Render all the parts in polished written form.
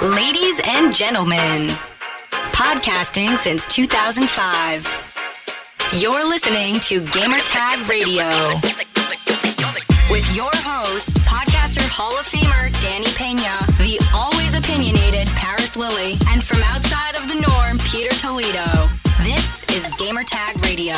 Ladies and gentlemen, podcasting since 2005. You're listening to Gamertag Radio with your hosts, podcaster Hall of Famer Danny Pena, the always opinionated Paris Lilly, and from outside of the norm, Peter Toledo. This is Gamertag Radio.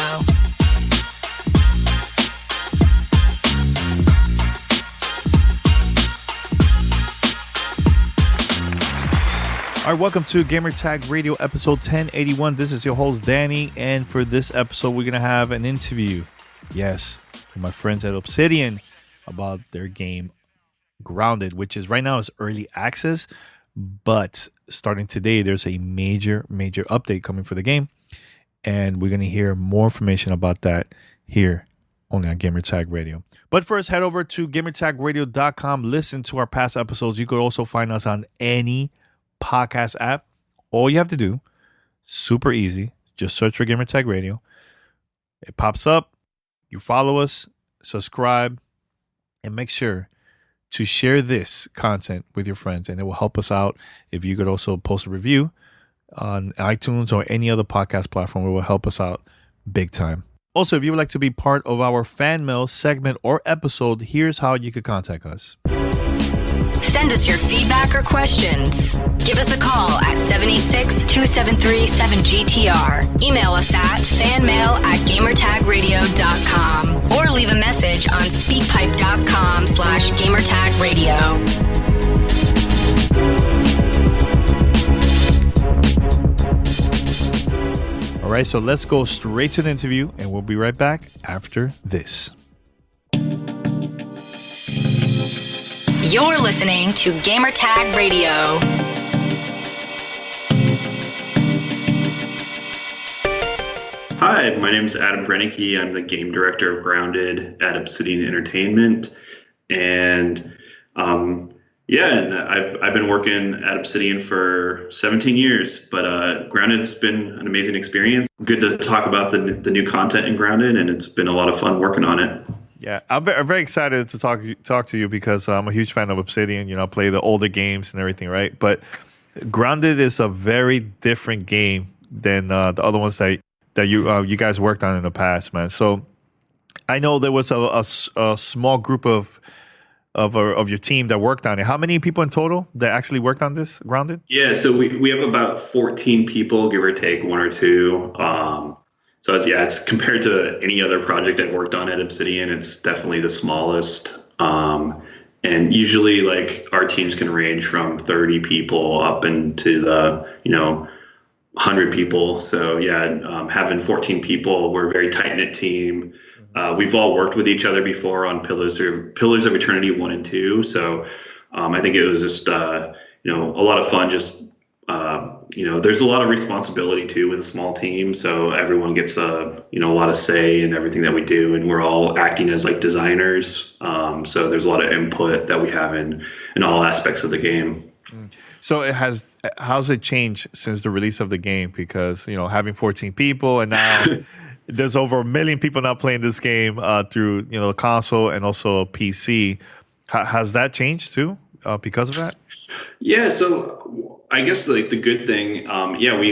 All right, welcome to Gamertag Radio episode 1081. This is your host, Danny, and for this episode, we're going to have an interview, yes, with my friends at Obsidian about their game Grounded, which is right now is early access, but starting today, there's a major update coming for the game, and we're going to hear more information about that here only on Gamertag Radio. But first, head over to gamertagradio.com, listen to our past episodes. You could also find us on any podcast app. All you have to do, super easy, just search for Gamertag Radio. It pops up, you follow us, subscribe, and make sure to share this content with your friends, and it will help us out. If you could also post a review on iTunes or any other podcast platform, it will help us out big time. Also, if you would like to be part of our fan mail segment or episode, here's how you could contact us. Send us your feedback or questions. Give us a call at 786-273-7GTR. Email us at fanmail@gamertagradio.com or leave a message on speakpipe.com/gamertagradio. All right, so let's go straight to the interview, and we'll be right back after this. You're listening to Gamertag Radio. Hi, my name is Adam Brennicke. I'm the game director of Grounded at Obsidian Entertainment. And and I've been working at Obsidian for 17 years, but Grounded's been an amazing experience. Good to talk about the new content in Grounded, and it's been a lot of fun working on it. Yeah, I'm very excited to talk to you because I'm a huge fan of Obsidian. You know, I play the older games and everything, right? But Grounded is a very different game than the other ones that you guys worked on in the past, man. So I know there was a small group of your team that worked on it. How many people in total that actually worked on this Grounded? Yeah, so we have about 14 people, give or take one or two. So it's compared to any other project I've worked on at Obsidian, it's definitely the smallest. And usually like our teams can range from 30 people up into the, 100 people. So having 14 people, we're a very tight-knit team. We've all worked with each other before on Pillars of Eternity 1 and 2. So I think it was just, a lot of fun. Just, there's a lot of responsibility too with a small team. So everyone gets a lot of say in everything that we do, and we're all acting as like designers. So there's a lot of input that we have in all aspects of the game. So how's it changed since the release of the game? Because, having 14 people and now there's over 1 million people now playing this game through, the console and also PC. Has that changed too because of that? Yeah, so I guess the good thing,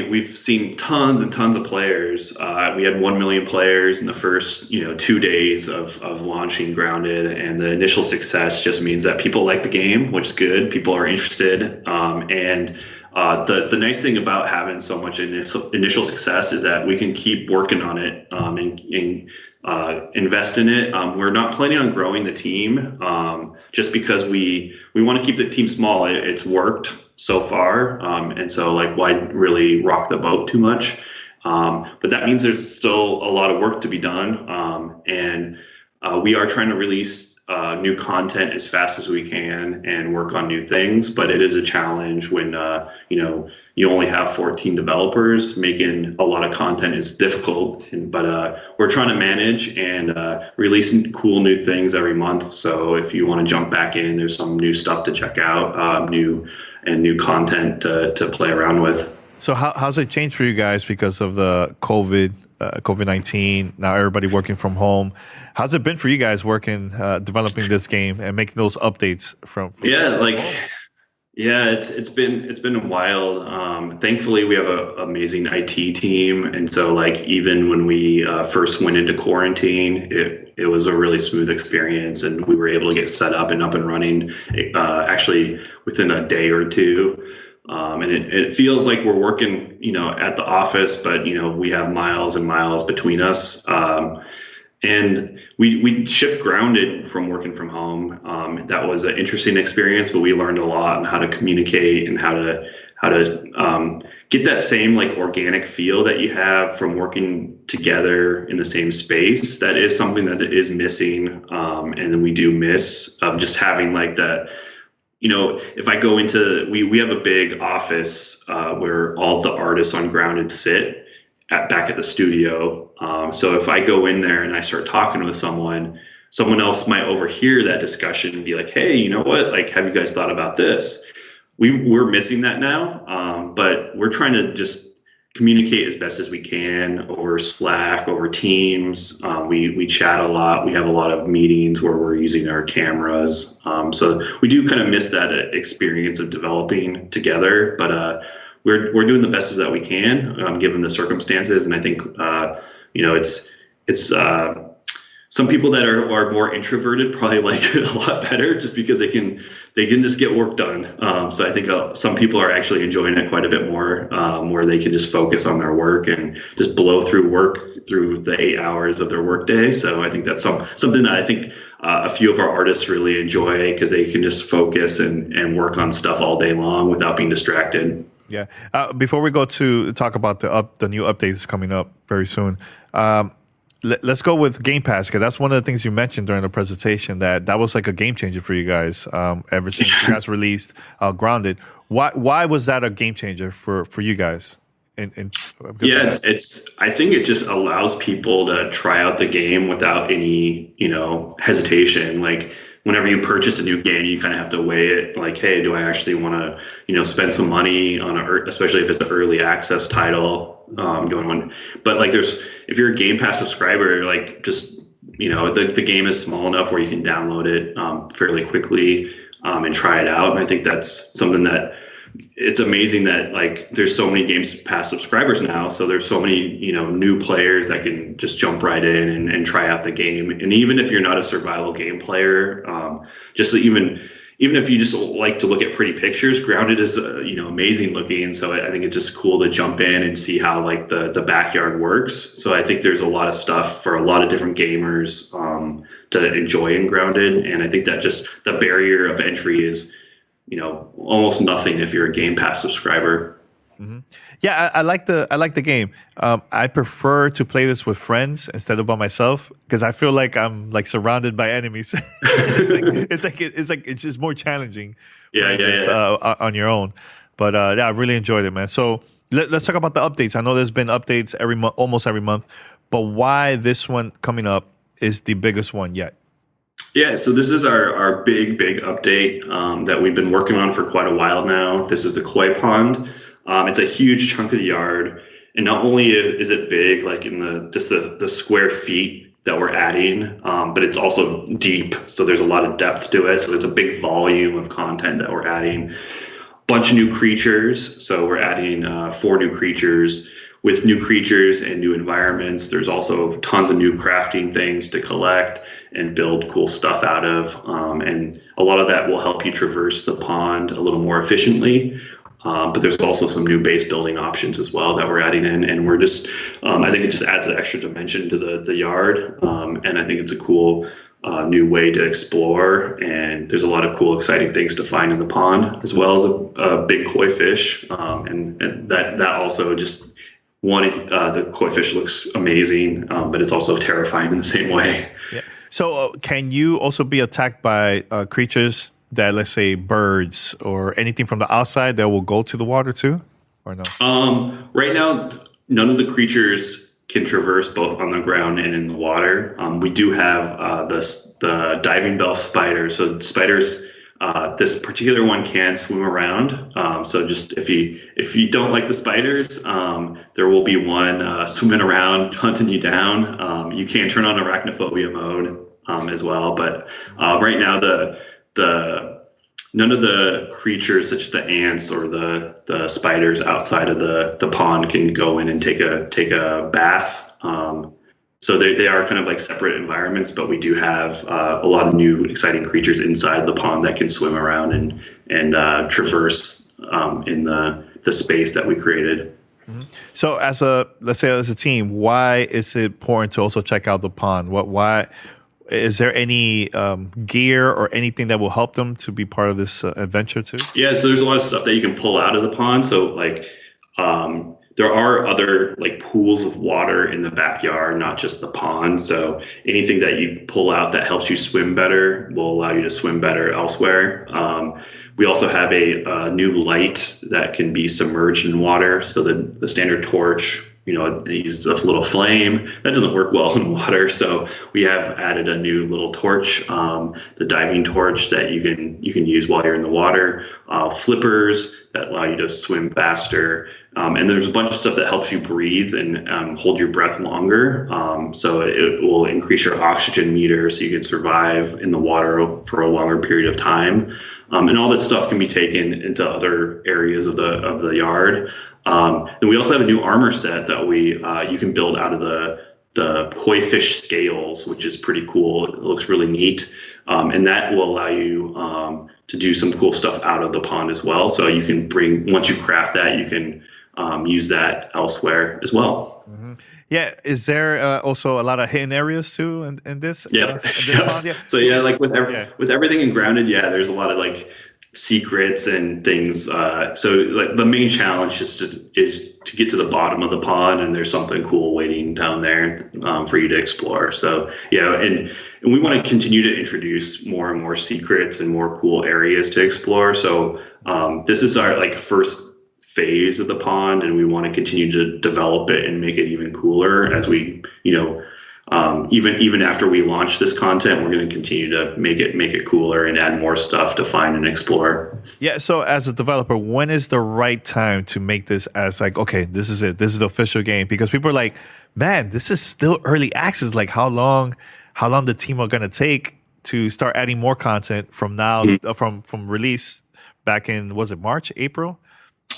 we've seen tons and tons of players. We had 1 million players in the first 2 days of launching Grounded, and the initial success just means that people like the game, which is good. People are interested, and the nice thing about having so much initial success is that we can keep working on it and invest in it. We're not planning on growing the team just because we want to keep the team small. It's worked so far, and so why really rock the boat too much? But that means there's still a lot of work to be done, and we are trying to release new content as fast as we can and work on new things. But it is a challenge when you only have 14 developers. Making a lot of content is difficult, but we're trying to manage and release cool new things every month. So if you want to jump back in, there's some new stuff to check out, new content to play around with. So how's it changed for you guys because of the COVID-19? Now everybody working from home. How's it been for you guys working, developing this game and making those updates from Yeah, it's been wild. Thankfully, we have an amazing IT team, and so like even when we first went into quarantine, it was a really smooth experience, and we were able to get set up and running actually within a day or two. And it feels like we're working, at the office, but we have miles and miles between us. And we shipped grounded from working from home. That was an interesting experience, but we learned a lot on how to communicate and how to get that same like organic feel that you have from working together in the same space. That is something that is missing, and we do miss just having like that. If I go into, we have a big office where all the artists on Grounded sit back at the studio. So if I go in there and I start talking with someone else might overhear that discussion and be like, hey, you know what? Like, have you guys thought about this? We're missing that now, but we're trying to just communicate as best as we can over Slack, over Teams. We chat a lot. We have a lot of meetings where we're using our cameras. So we do kind of miss that experience of developing together, but we're doing the best that we can, given the circumstances. And I think, it's some people that are more introverted probably like it a lot better just because they can just get work done. So I think some people are actually enjoying it quite a bit more, where they can just focus on their work and just blow through the 8 hours of their workday. So I think that's something that I think a few of our artists really enjoy because they can just focus and work on stuff all day long without being distracted. Yeah. Before we go to talk about the new updates coming up very soon, let's go with Game Pass, because that's one of the things you mentioned during the presentation, that was like a game changer for you guys ever since you guys released Grounded. Why was that a game changer for you guys? I think it just allows people to try out the game without any hesitation. Like, whenever you purchase a new game, you kind of have to weigh it like, hey, do I actually want to, spend some money on especially if it's an early access title, but like if you're a Game Pass subscriber, like just, the game is small enough where you can download it fairly quickly and try it out. And I think that's something that it's amazing that like there's so many Game Pass subscribers now. So there's so many, new players that can just jump right in and try out the game. And even if you're not a survival game player, just even if you just like to look at pretty pictures, Grounded is, amazing looking. So I think it's just cool to jump in and see how like the backyard works. So I think there's a lot of stuff for a lot of different gamers to enjoy in Grounded. And I think that just the barrier of entry is, almost nothing if you're a Game Pass subscriber. Mm-hmm. Yeah, I like the game. I prefer to play this with friends instead of by myself because I feel like I'm like surrounded by enemies. It's just more challenging. On your own. But I really enjoyed it, man. So let's talk about the updates. I know there's been updates almost every month, but why this one coming up is the biggest one yet? Yeah, so this is our big update that we've been working on for quite a while now. This is the koi pond. It's a huge chunk of the yard, and not only is it big, like in the square feet that we're adding, but it's also deep. So there's a lot of depth to it. So it's a big volume of content that we're adding. Bunch of new creatures. So we're adding 4 new creatures. With new creatures and new environments, there's also tons of new crafting things to collect and build cool stuff out of. And a lot of that will help you traverse the pond a little more efficiently. But there's also some new base building options as well that we're adding in. And we're just, I think it just adds an extra dimension to the yard. And I think it's a cool new way to explore. And there's a lot of cool, exciting things to find in the pond, as well as a big koi fish. And that also just... the koi fish looks amazing, but it's also terrifying in the same way. Yeah. So can you also be attacked by creatures that, let's say, birds or anything from the outside that will go to the water too, or no? Right now, none of the creatures can traverse both on the ground and in the water. We do have the diving bell spider. So spiders... this particular one can swim around. So just if you don't like the spiders, there will be one swimming around, hunting you down. You can turn on arachnophobia mode as well. But right now the none of the creatures such as the ants or the spiders outside of the pond can go in and take a bath. So they are kind of like separate environments, but we do have a lot of new exciting creatures inside the pond that can swim around and traverse in the space that we created. Mm-hmm. So let's say as a team, why is it important to also check out the pond? Why is there any gear or anything that will help them to be part of this adventure too? Yeah, so there's a lot of stuff that you can pull out of the pond. So like there are other like pools of water in the backyard, not just the pond. So anything that you pull out that helps you swim better will allow you to swim better elsewhere. We also have a new light that can be submerged in water. So the standard torch, it uses a little flame. That doesn't work well in water. So we have added a new little torch, the diving torch that you can use while you're in the water, flippers that allow you to swim faster. And there's a bunch of stuff that helps you breathe and hold your breath longer. So it will increase your oxygen meter so you can survive in the water for a longer period of time. And all this stuff can be taken into other areas of the yard. Then we also have a new armor set that you can build out of the koi fish scales, which is pretty cool. It looks really neat. And that will allow you to do some cool stuff out of the pond as well. So you can once you craft that, you can use that elsewhere as well. Mm-hmm. Yeah. Is there also a lot of hidden areas too in this? Yeah. In this pond? Yeah. So yeah, like with everything in Grounded, there's a lot of like secrets and things. So like the main challenge is to get to the bottom of the pond, and there's something cool waiting down there for you to explore. So and we want to continue to introduce more and more secrets and more cool areas to explore. So this is our like first phase of the pond, and we want to continue to develop it and make it even cooler as we even after we launch this content, we're going to continue to make it cooler and add more stuff to find and explore. Yeah. So as a developer, when is the right time to make this as like, okay, this is it. This is the official game? Because people are like, man, this is still early access. Like how long the team are going to take to start adding more content from now, from release back in, was it March, April?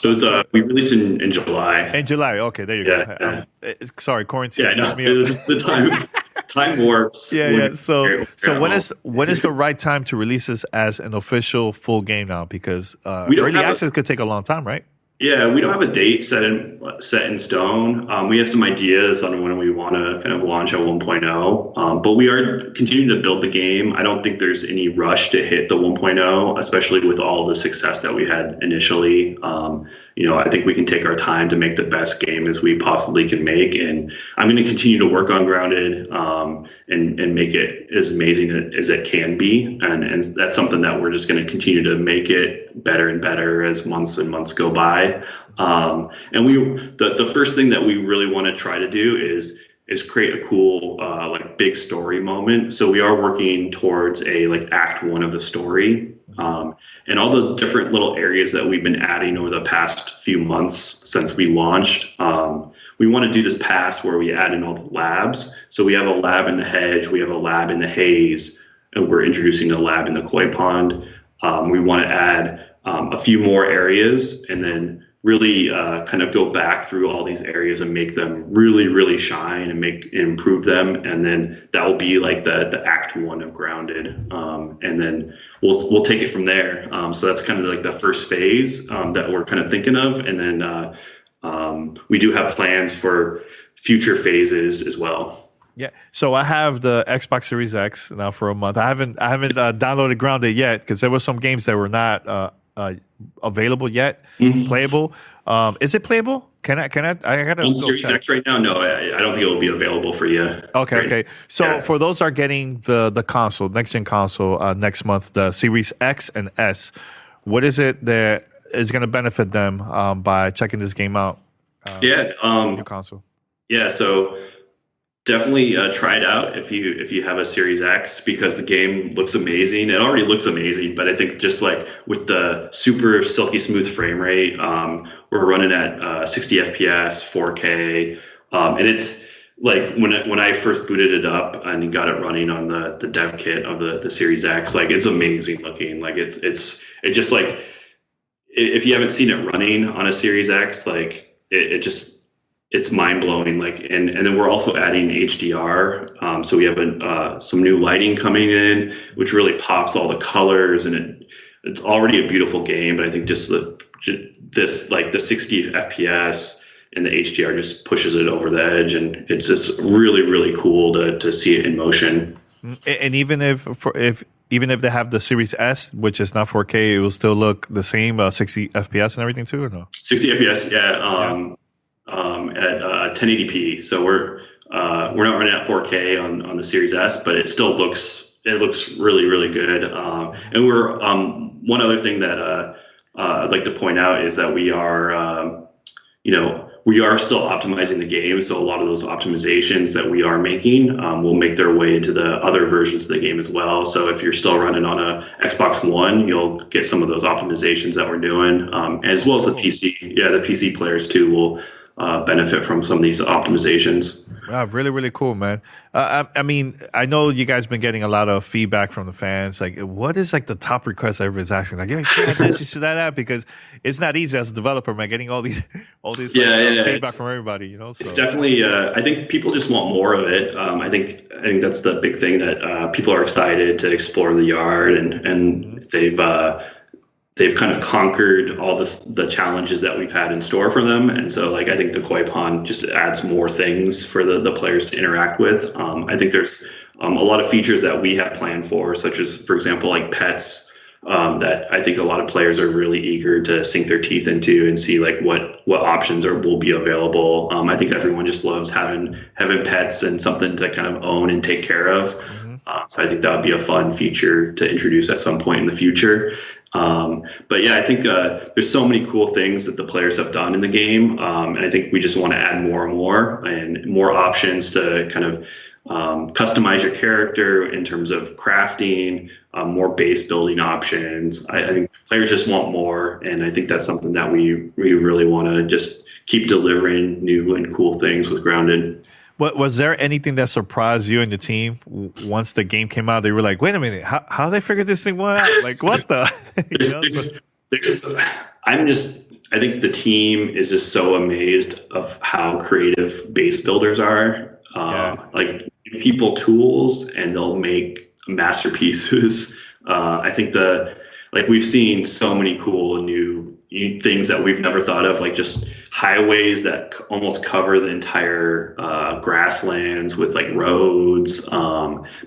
It was, we released in July. In July, okay, there you go. Sorry, quarantine. Yeah, no, it's the time warps. Yeah. So when is the right time to release this as an official full game now? Because early access could take a long time, right? Yeah, we don't have a date set in stone. We have some ideas on when we want to kind of launch at 1.0, but we are continuing to build the game. I don't think there's any rush to hit the 1.0, especially with all the success that we had initially. I think we can take our time to make the best game as we possibly can make, and I'm going to continue to work on Grounded and make it as amazing as it can be, and that's something that we're just going to continue to make it better and better as months and months go by. And the first thing that we really want to try to do is create a cool like big story moment. So we are working towards a like act 1 of the story. And all the different little areas that we've been adding over the past few months since we launched. We want to do this pass where we add in all the labs. So we have a lab in the hedge, we have a lab in the haze, and we're introducing a lab in the koi pond. We want to add a few more areas and then really kind of go back through all these areas and make them really, really shine and improve them. And then that will be like the act 1 of Grounded. And then we'll take it from there. So that's kind of like the first phase that we're kind of thinking of. And then we do have plans for future phases as well. Yeah. So I have the Xbox Series X now for a month. I haven't downloaded Grounded yet because there were some games that were not available yet, playable. Is it playable? Can I gotta on Series X right now? No, I don't think it will be available for you. Okay. So for those that are getting the console, next gen console next month, the Series X and S, what is it that is going to benefit them by checking this game out? New console. Yeah, so definitely try it out if you have a Series X, because the game looks amazing. It already looks amazing, but I think just like with the super silky smooth frame rate, we're running at 60 FPS, 4K, and like when I first booted it up and got it running on the dev kit of the Series X, like it's amazing looking. Like it just like if you haven't seen it running on a Series X, like it's mind blowing. Like and then we're also adding HDR, so we have some new lighting coming in, which really pops all the colors, and it's already a beautiful game. But I think just the 60 FPS. And the HDR just pushes it over the edge, and it's just really, really cool to see it in motion. And even if they have the Series S, which is not 4K, it will still look the same, 60 FPS and everything too, or no? 60 FPS, yeah. At 1080p. So we're not running at 4K on the Series S, but it still looks really, really good. And we're one other thing that I'd like to point out is that we are we are still optimizing the game, so a lot of those optimizations that we are making will make their way into the other versions of the game as well. So if you're still running on a Xbox One, you'll get some of those optimizations that we're doing, as well as the PC. Yeah, the PC players too will benefit from some of these optimizations. Wow, really, really cool, man. I mean, I know you guys been getting a lot of feedback from the fans. Like, what is like the top request everybody's asking? Like, yeah, you should have this, you should have that, because it's not easy as a developer, man, getting all these feedback from everybody. You know, so. It's definitely. I think people just want more of it. I think that's the big thing, that people are excited to explore the yard, and they've kind of conquered all the challenges that we've had in store for them. And so like, I think the Koi Pond just adds more things for the players to interact with. I think there's a lot of features that we have planned for, such as, for example, like pets, that I think a lot of players are really eager to sink their teeth into and see like what options will be available. I think everyone just loves having pets and something to kind of own and take care of. So I think that would be a fun feature to introduce at some point in the future. But yeah, I think there's so many cool things that the players have done in the game, and I think we just want to add more and more options to kind of customize your character in terms of crafting, more base building options. I think players just want more, and I think that's something that we really want to just keep delivering new and cool things with Grounded. Was there anything that surprised you and the team once the game came out? They were like, "Wait a minute, how they figured this thing out? Like, what the?" I think the team is just so amazed of how creative base builders are. Like, give people tools and they'll make masterpieces. I think we've seen so many cool new things that we've never thought of, like just highways that almost cover the entire grasslands with like roads,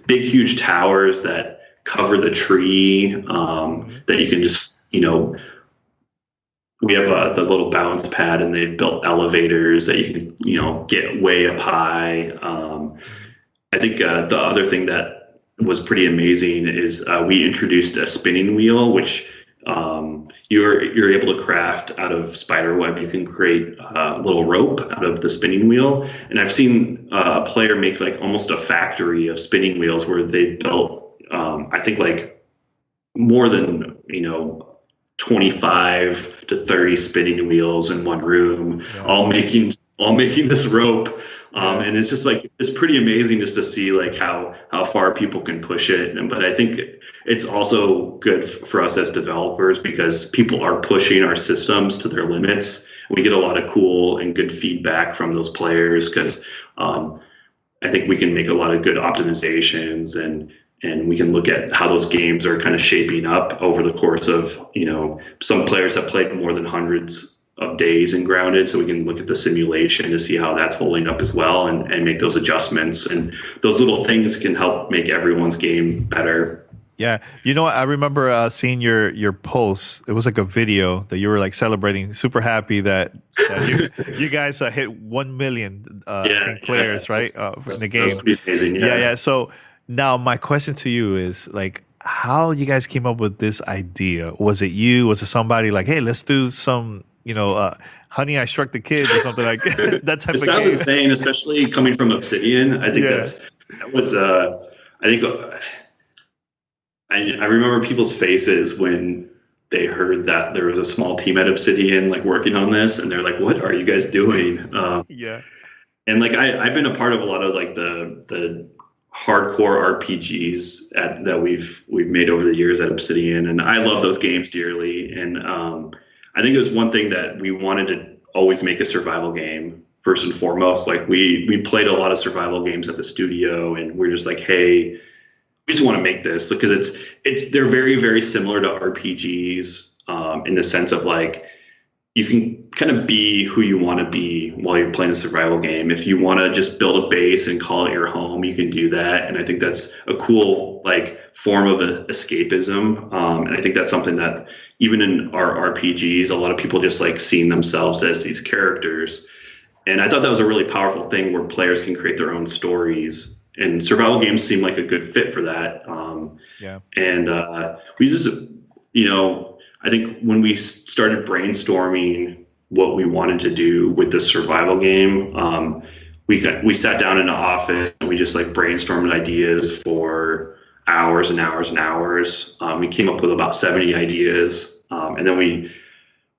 big, huge towers that cover the tree, that you can just, we have the little balance pad, and they've built elevators that you can, get way up high. I think the other thing that was pretty amazing is we introduced a spinning wheel, which you're able to craft out of spider web. You can create a little rope out of the spinning wheel, and I've seen a player make like almost a factory of spinning wheels where they built I think like more than 25 to 30 spinning wheels in one room, all making this rope. And it's just like, it's pretty amazing just to see like how far people can push it. But I think it's also good for us as developers, because people are pushing our systems to their limits. We get a lot of cool and good feedback from those players, because I think we can make a lot of good optimizations, and we can look at how those games are kind of shaping up over the course of, some players have played more than hundreds of days in Grounded, so we can look at the simulation to see how that's holding up as well, and make those adjustments. And those little things can help make everyone's game better. Yeah. I remember seeing your post. It was like a video that you were like celebrating, super happy that you guys hit 1 million players, right? In the game. That's pretty amazing. Yeah. So now my question to you is like, how you guys came up with this idea? Was it you? Was it somebody like, hey, let's do some, Honey, I Struck the Kids or something like that type of game? It sounds insane, especially coming from Obsidian. I think I remember people's faces when they heard that there was a small team at Obsidian like working on this, and they're like, what are you guys doing? And like I've been a part of a lot of like the hardcore RPGs that we've made over the years at Obsidian, and I love those games dearly. And I think it was one thing that we wanted to always make a survival game first and foremost. Like we played a lot of survival games at the studio, and we're just like, hey, we just want to make this because they're very, very similar to RPGs in the sense of like you can kind of be who you want to be while you're playing a survival game. If you want to just build a base and call it your home, you can do that. And I think that's a cool like form of escapism. And I think that's something that even in our RPGs, a lot of people just like seeing themselves as these characters. And I thought that was a really powerful thing where players can create their own stories. And survival games seem like a good fit for that. And we just, I think when we started brainstorming what we wanted to do with this survival game, we sat down in an office and we just like brainstormed ideas for hours and hours and hours. We came up with about 70 ideas. And then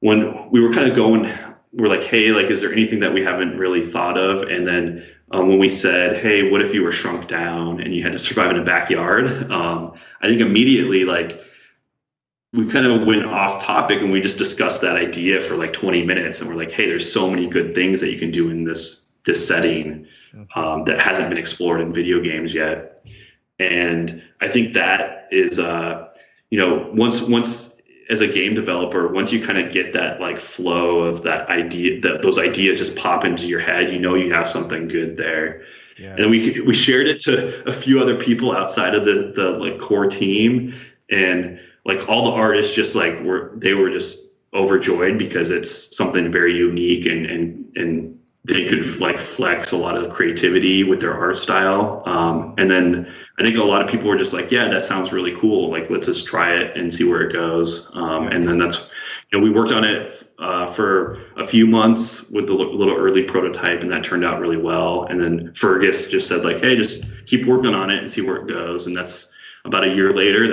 when we were kind of going, we're like, hey, like, is there anything that we haven't really thought of? And then when we said, hey, what if you were shrunk down and you had to survive in a backyard? I think immediately, like, we kind of went off topic and we just discussed that idea for like 20 minutes. And we're like, hey, there's so many good things that you can do in this setting that hasn't been explored in video games yet. And I think that is, once as a game developer, once you kind of get that like flow of that idea, that those ideas just pop into your head, you have something good there. Yeah. And we shared it to a few other people outside of the like core team, and like all the artists just like they were just overjoyed because it's something very unique and they could like flex a lot of creativity with their art style. And then I think a lot of people were just like, yeah, that sounds really cool. Like, let's just try it and see where it goes. And then that's, we worked on it for a few months with the little early prototype, and that turned out really well. And then Fergus just said like, hey, just keep working on it and see where it goes. And that's about a year later,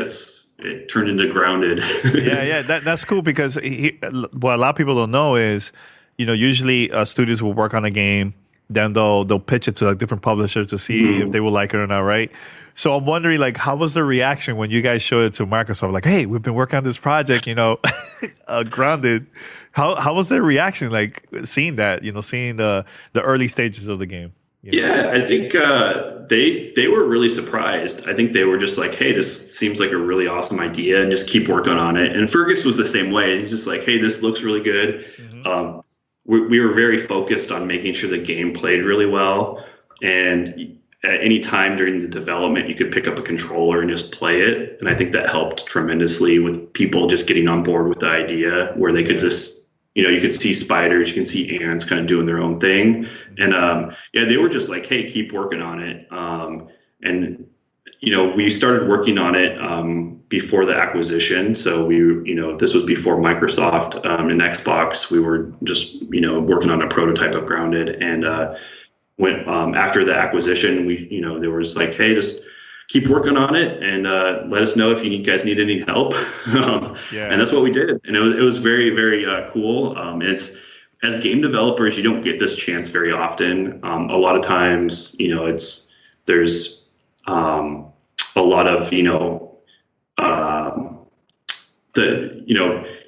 it turned into Grounded. That's cool because what a lot of people don't know is, usually studios will work on a game, then they'll pitch it to like different publishers to see if they will like it or not, right? So I'm wondering, like, how was the reaction when you guys showed it to Microsoft? Like, hey, we've been working on this project, Grounded. How was their reaction, like, seeing that, seeing the early stages of the game? Yeah, I think they were really surprised. I think they were just like, hey, this seems like a really awesome idea, and just keep working on it. And Fergus was the same way. He's just like, hey, this looks really good. We were very focused on making sure the game played really well. And at any time during the development, you could pick up a controller and just play it. And I think that helped tremendously with people just getting on board with the idea, where they could just, you could see spiders, you can see ants kind of doing their own thing. And they were just like, hey, keep working on it. And we started working on it before the acquisition. So this was before Microsoft and Xbox. We were just, working on a prototype of Grounded. And when after the acquisition, there was like, hey, just keep working on it and let us know if you guys need any help. And that's what we did. And it was very, very cool. It's, as game developers, you don't get this chance very often. A lot of times, there's a lot of,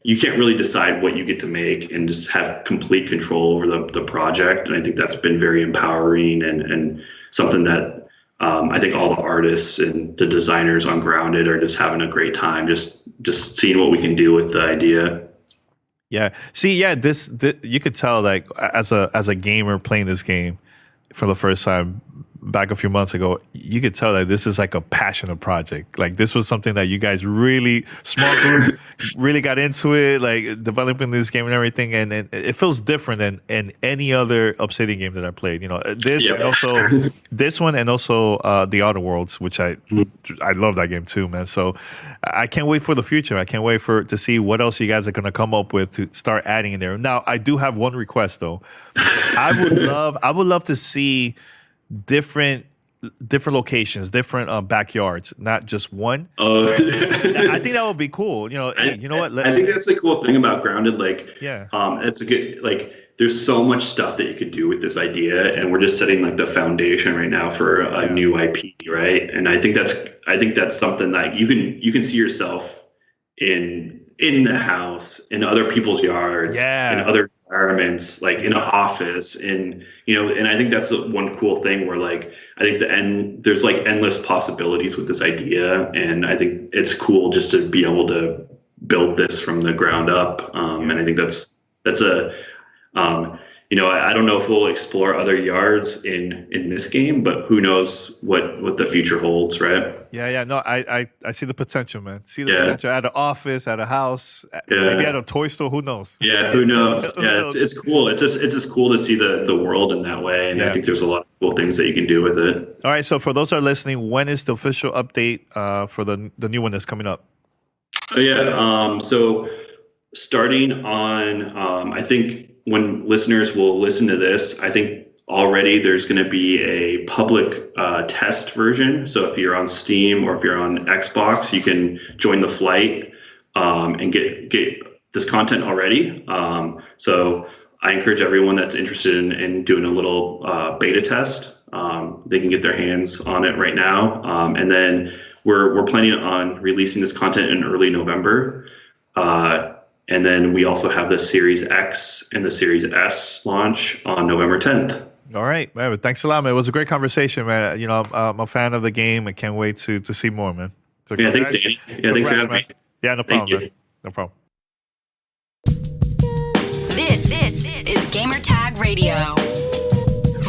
you can't really decide what you get to make and just have complete control over the project. And I think that's been very empowering and something that I think all the artists and the designers on Grounded are just having a great time, just seeing what we can do with the idea. Yeah. See, this you could tell, like, as a gamer playing this game for the first time back a few months ago, you could tell that this is like a passionate project. Like, this was something that you guys really, small group, really got into it, like developing this game and everything. And it feels different than any other Obsidian game that I played. And also this one, and also The Outer Worlds, which I love that game too, man. So I can't wait for the future. I can't wait to see what else you guys are going to come up with to start adding in there. Now, I do have one request though. I would love to see different different locations, different backyards, not just one. Oh, I think that would be cool. Hey, you know what? I think that's the cool thing about Grounded. Yeah. It's a good there's so much stuff that you could do with this idea, and we're just setting the foundation right now for a new IP, right? And I think that's something that you can see yourself in the house, in other people's yards, in other environments, in an office, and I think that's one cool thing where I think there's endless possibilities with this idea, and I think it's cool just to be able to build this from the ground up, and I think that's a I don't know if we'll explore other yards in this game, but who knows what the future holds, right? Yeah. No, I see the potential, man. See the potential at an office, at a house, maybe at a toy store. Who knows? Yeah, who knows? It's cool. It's just cool to see the world in that way, and I think there's a lot of cool things that you can do with it. All right. So for those that are listening, when is the official update for the new one that's coming up? So starting on, I think when listeners will listen to this, I think already there's going to be a public test version. So if you're on Steam or if you're on Xbox, you can join the flight and get this content already. So I encourage everyone that's interested in doing a little beta test. They can get their hands on it right now. And then we're planning on releasing this content in early November. And then we also have the Series X and the Series S launch on November 10th. All right, man. Thanks a lot, man. It was a great conversation, man. I'm a fan of the game. I can't wait to see more, man. So thanks, Danny. Thanks for having me. Yeah, no problem, man. No problem. This is Gamertag Radio.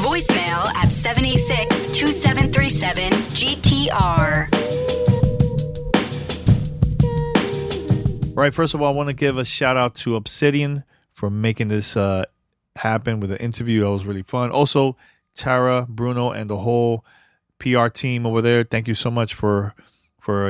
Voicemail at 786-2737-GTR. All right, first of all, I want to give a shout out to Obsidian for making this happen with the interview. That was really fun. Also, Tara, Bruno, and the whole PR team over there. Thank you so much for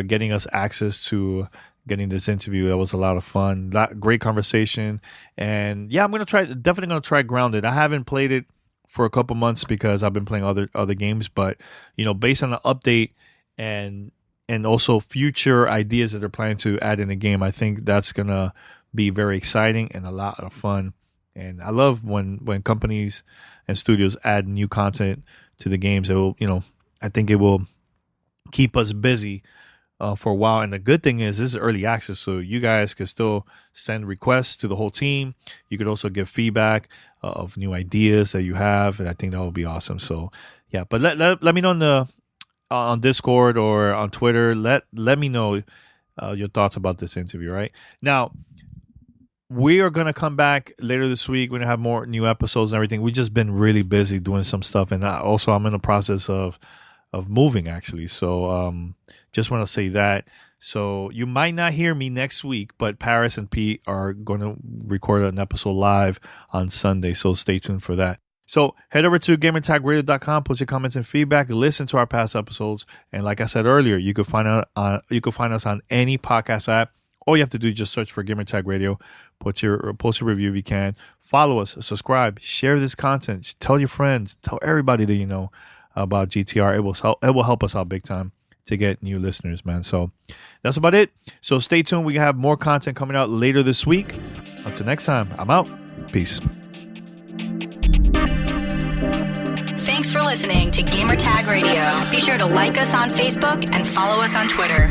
getting us access to getting this interview. That was a lot of fun. Great conversation. And yeah, I'm definitely gonna try Grounded. I haven't played it for a couple months because I've been playing other games, but based on the update and also future ideas that they're planning to add in the game, I think that's going to be very exciting and a lot of fun. And I love when companies and studios add new content to the games. It will, I think it will keep us busy for a while. And the good thing is this is early access, so you guys can still send requests to the whole team. You could also give feedback of new ideas that you have, and I think that would be awesome. So yeah, but let me know on Discord or on Twitter. Let me know your thoughts about this interview. Right now, we are going to come back later this week. We're going to have more new episodes and everything. We've just been really busy doing some stuff, and I'm in the process of moving, actually. So just want to say that. So you might not hear me next week, but Paris and Pete are going to record an episode live on Sunday, so stay tuned for that. So head over to gamertagradio.com, post your comments and feedback, listen to our past episodes, and like I said earlier, you can find us on any podcast app. All you have to do is just search for Gamertag Radio, post your review if you can, follow us, subscribe, share this content, tell your friends, tell everybody that you know about GTR. It will help us out big time to get new listeners, man. So that's about it. So stay tuned. We have more content coming out later this week. Until next time, I'm out. Peace. Thanks for listening to Gamertag Radio. Be sure to like us on Facebook and follow us on Twitter.